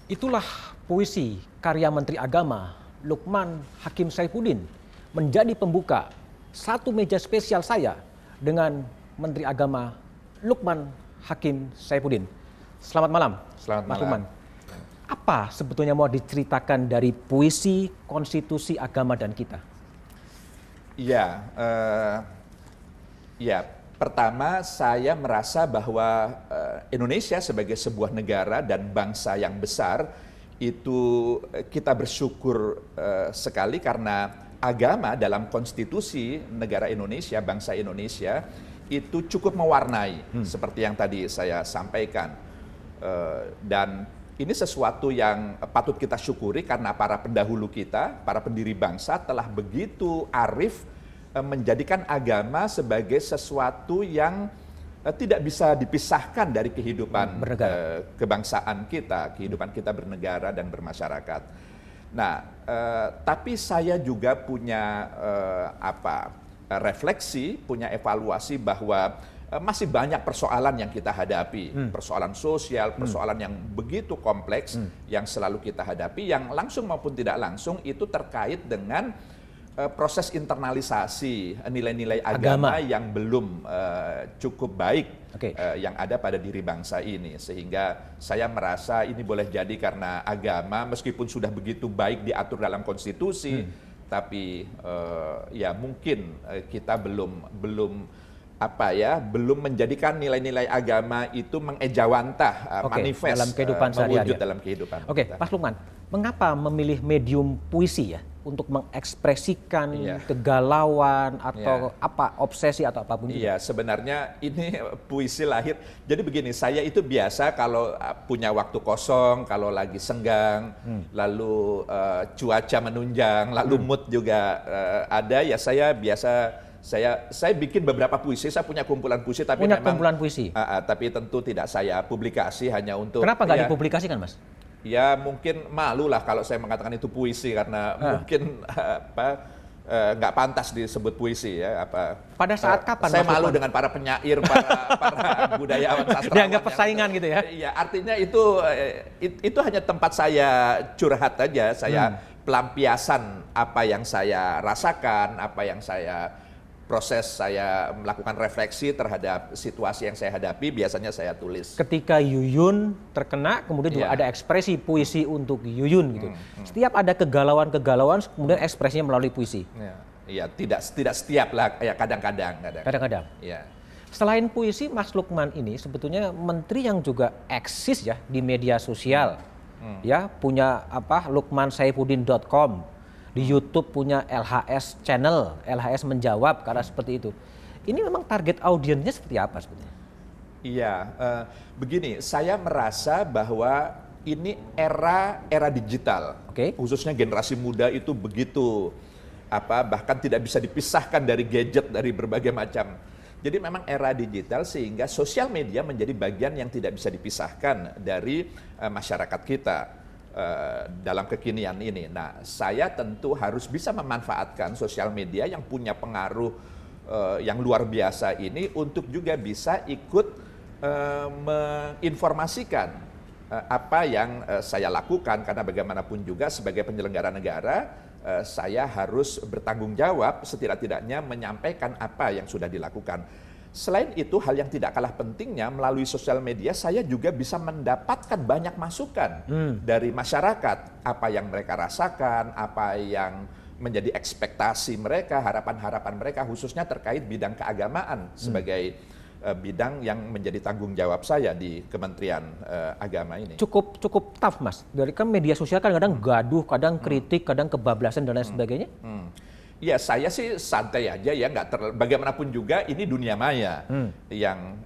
Itulah puisi karya Menteri Agama Lukman Hakim Saifuddin menjadi pembuka satu meja spesial saya dengan Menteri Agama Lukman Hakim Saifuddin. Selamat malam, Selamat Mas malam. Lukman. Apa sebetulnya mau diceritakan dari puisi konstitusi agama dan kita? Ya, pertama saya merasa bahwa Indonesia sebagai sebuah negara dan bangsa yang besar itu kita bersyukur sekali karena agama dalam konstitusi negara Indonesia, bangsa Indonesia itu cukup mewarnai seperti yang tadi saya sampaikan. Dan ini sesuatu yang patut kita syukuri karena para pendahulu kita, para pendiri bangsa telah begitu arif menjadikan agama sebagai sesuatu yang tidak bisa dipisahkan dari kehidupan kebangsaan kita, kehidupan kita bernegara dan bermasyarakat. Nah, tapi saya juga punya refleksi, punya evaluasi bahwa masih banyak persoalan yang kita hadapi, persoalan sosial, persoalan yang begitu kompleks yang selalu kita hadapi, yang langsung maupun tidak langsung itu terkait dengan proses internalisasi nilai-nilai agama yang belum cukup baik yang ada pada diri bangsa ini. Sehingga saya merasa ini boleh jadi karena agama meskipun sudah begitu baik diatur dalam konstitusi, tapi ya mungkin kita belum menjadikan nilai-nilai agama itu mengejawantah, manifest dalam kehidupan mewujud dalam kehidupan. Mas Lukman, mengapa memilih medium puisi ya untuk mengekspresikan kegalauan atau obsesi atau apapun itu? Iya, sebenarnya ini puisi lahir. Jadi begini, saya itu biasa kalau punya waktu kosong, kalau lagi senggang, lalu cuaca menunjang, lalu mood juga ada, ya saya biasa saya bikin beberapa puisi. Saya punya kumpulan puisi, tapi tapi tentu tidak saya publikasi hanya untuk. Kenapa nggak dipublikasikan, Mas? Ya mungkin malu lah kalau saya mengatakan itu puisi karena mungkin nggak pantas disebut puisi ya. Pada saat kapan? Saya malu dengan para penyair, para budayawan sastrawan. Dianggap persaingan gitu ya? Iya, artinya itu hanya tempat saya curhat aja. Saya pelampiasan apa yang saya rasakan, apa yang proses saya melakukan refleksi terhadap situasi yang saya hadapi, biasanya saya tulis. Ketika Yuyun terkena, kemudian juga ada ekspresi puisi untuk Yuyun gitu. Setiap ada kegalauan, kemudian ekspresinya melalui puisi. Iya, tidak setiap lah, ya kadang-kadang. Kadang-kadang. Iya. Selain puisi, Mas Lukman ini sebetulnya menteri yang juga eksis ya di media sosial. Ya, punya lukmansaifuddin.com. Di YouTube punya LHS Channel, LHS Menjawab, karena seperti itu. Ini memang target audiensnya seperti apa sebetulnya? Iya, begini, saya merasa bahwa ini era digital. Khususnya generasi muda itu begitu, bahkan tidak bisa dipisahkan dari gadget, dari berbagai macam. Jadi memang era digital sehingga sosial media menjadi bagian yang tidak bisa dipisahkan dari masyarakat kita. Dalam kekinian ini. Nah, saya tentu harus bisa memanfaatkan sosial media yang punya pengaruh yang luar biasa ini untuk juga bisa ikut menginformasikan apa yang saya lakukan, karena bagaimanapun juga sebagai penyelenggara negara saya harus bertanggung jawab setidak-tidaknya menyampaikan apa yang sudah dilakukan. Selain itu, hal yang tidak kalah pentingnya, melalui sosial media saya juga bisa mendapatkan banyak masukan dari masyarakat. Apa yang mereka rasakan, apa yang menjadi ekspektasi mereka, harapan-harapan mereka, khususnya terkait bidang keagamaan sebagai bidang yang menjadi tanggung jawab saya di Kementerian Agama ini. Cukup tough, Mas. Dari kan media sosial kan kadang gaduh, kadang kritik, kadang kebablasan dan lain sebagainya. Ya, saya sih santai aja ya, bagaimanapun juga ini dunia maya yang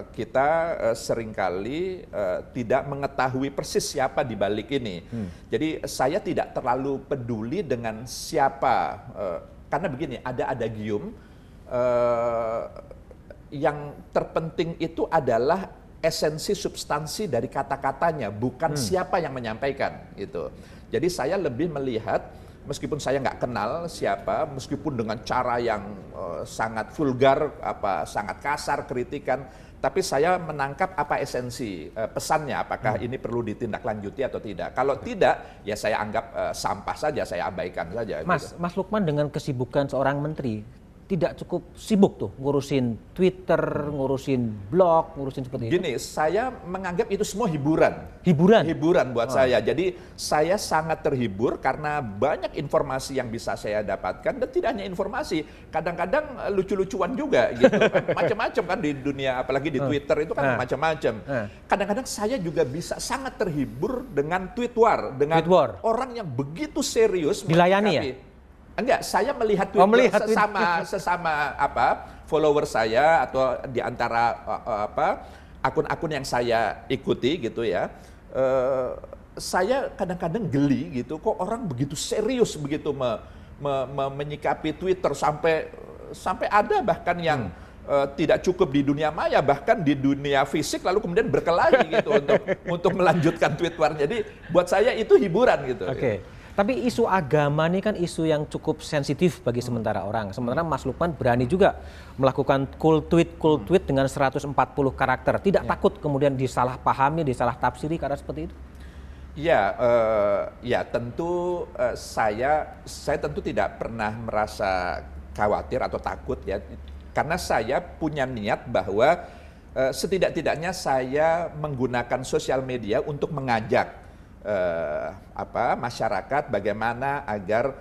kita seringkali tidak mengetahui persis siapa di balik ini. Jadi saya tidak terlalu peduli dengan siapa, karena begini, ada adagium yang terpenting itu adalah esensi substansi dari kata-katanya, bukan siapa yang menyampaikan gitu. Jadi saya lebih melihat meskipun saya nggak kenal siapa, meskipun dengan cara yang sangat vulgar, sangat kasar kritikan, tapi saya menangkap apa esensi pesannya, apakah ini perlu ditindaklanjuti atau tidak. Kalau tidak, ya saya anggap sampah saja, saya abaikan saja. Mas Lukman dengan kesibukan seorang menteri, tidak cukup sibuk tuh ngurusin Twitter, ngurusin blog, ngurusin seperti itu? Gini, saya menganggap itu semua hiburan. Hiburan Buat saya. Jadi saya sangat terhibur karena banyak informasi yang bisa saya dapatkan, dan tidak hanya informasi, kadang-kadang lucu-lucuan juga gitu. Macam-macam kan di dunia, apalagi di Twitter itu kan macam-macam. Kadang-kadang saya juga bisa sangat terhibur dengan tweet war, dengan orang yang begitu serius dilayani ya? Enggak, saya melihat Twitter sesama follower saya atau di antara akun-akun yang saya ikuti gitu ya. Saya kadang-kadang geli gitu, kok orang begitu serius begitu menyikapi Twitter, sampai ada bahkan yang tidak cukup di dunia maya, bahkan di dunia fisik, lalu kemudian berkelahi gitu untuk melanjutkan tweet war. Jadi buat saya itu hiburan gitu. Oke. Tapi isu agama ini kan isu yang cukup sensitif bagi sementara orang. Sementara Mas Lukman berani juga melakukan cool tweet dengan 140 karakter. Tidak takut kemudian disalahpahami, disalah tafsiri karena seperti itu? Ya tentu saya tentu tidak pernah merasa khawatir atau takut ya. Karena saya punya niat bahwa setidak-tidaknya saya menggunakan sosial media untuk mengajak masyarakat bagaimana agar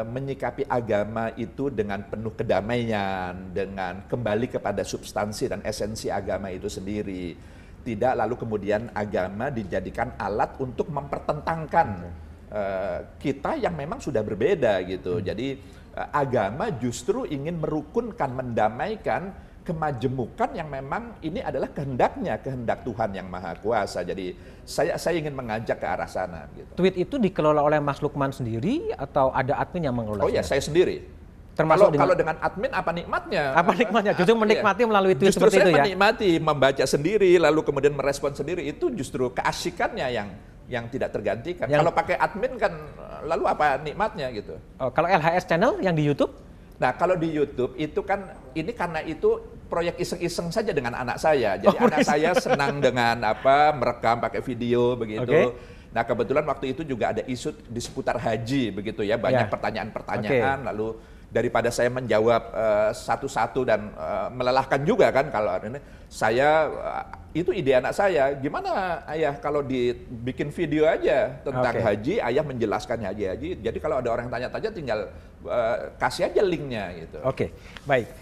menyikapi agama itu dengan penuh kedamaian, dengan kembali kepada substansi dan esensi agama itu sendiri. Tidak lalu kemudian agama dijadikan alat untuk mempertentangkan kita yang memang sudah berbeda gitu. Jadi agama justru ingin merukunkan, mendamaikan, kemajemukan yang memang ini adalah kehendak Tuhan yang Maha Kuasa. Jadi saya ingin mengajak ke arah sana. Gitu. Tweet itu dikelola oleh Mas Lukman sendiri atau ada admin yang mengelola? Oh ya, saya sendiri. Termasuk kalau dengan admin apa nikmatnya? Apa nikmatnya? Justru menikmati melalui tweet justru seperti itu ya? Justru saya menikmati, membaca sendiri, lalu kemudian merespon sendiri. Itu justru keasikannya yang tidak tergantikan. Kalau pakai admin kan, lalu apa nikmatnya gitu? Oh, kalau LHS Channel yang di YouTube? Nah, kalau di YouTube itu kan, ini karena itu proyek iseng-iseng saja dengan anak saya. Jadi anak saya senang dengan merekam pakai video begitu. Nah, kebetulan waktu itu juga ada isu di seputar haji begitu ya, banyak pertanyaan-pertanyaan. Lalu daripada saya menjawab satu-satu dan melelahkan juga kan kalau ini, saya itu ide anak saya, gimana ayah kalau dibikin video aja tentang haji, ayah menjelaskan haji. Jadi kalau ada orang yang tanya-tanya tinggal kasih aja linknya gitu. Oke, baik.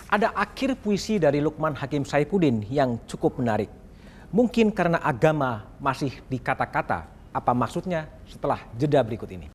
Ada akhir puisi dari Lukman Hakim Saifuddin yang cukup menarik. Mungkin karena agama masih di kata-kata. Apa maksudnya? Setelah jeda berikut ini.